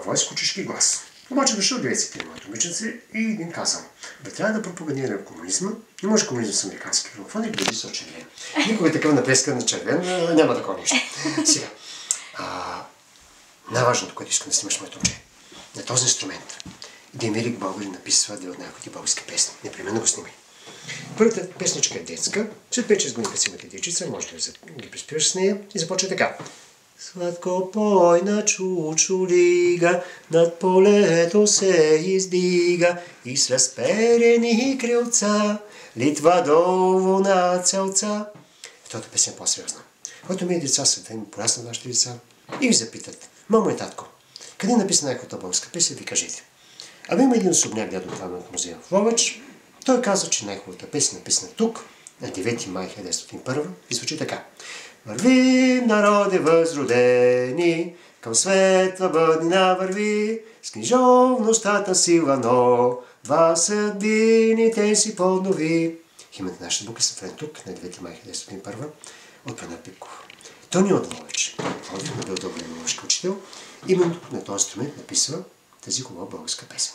войс, кучешки глас. Обаче дошъл двете моето момиченце и им казал: бе, трябва да пропагандираме комунизма. Не може комунизъм с американски грамофон и да са червен. Никога такъв напреска на червен, няма такова нещо. Сега, най-важното, което искам да снимаш моето момче, на този инструмент, един велик българин написва две от най-хубавите български песни. Непременно го снимай. Първата песничка е детска, след 5-6 години, като си имате дечица, може да ги преспиваш с нея и започва така. Сладко пойна чучулига, над полето се издига и с разперени крилца, Литва долу на целца. Втората песен е по-сериозна. Когато ми деца са, да им пораснат нашите деца и ви запитат: мамо и татко, къде е написана някаква българска песен, ви кажете. Ами има един особняк дядо там от музея в Ловеч. Той каза, че най-хубавата песен е написана тук, на 9 май 1901 и звучи така. Вървим, народе възродени, към светла бъднина върви, с книжовността сила, но два съдбините си поднови. Химната на нашата бука е сътворен тук, на 9 май 1901 от Панар Пипков. Той ни е от Ловеч. Ловеч бил добър ловешки учител. Именно на този инструмент написва тази хубава българска песен.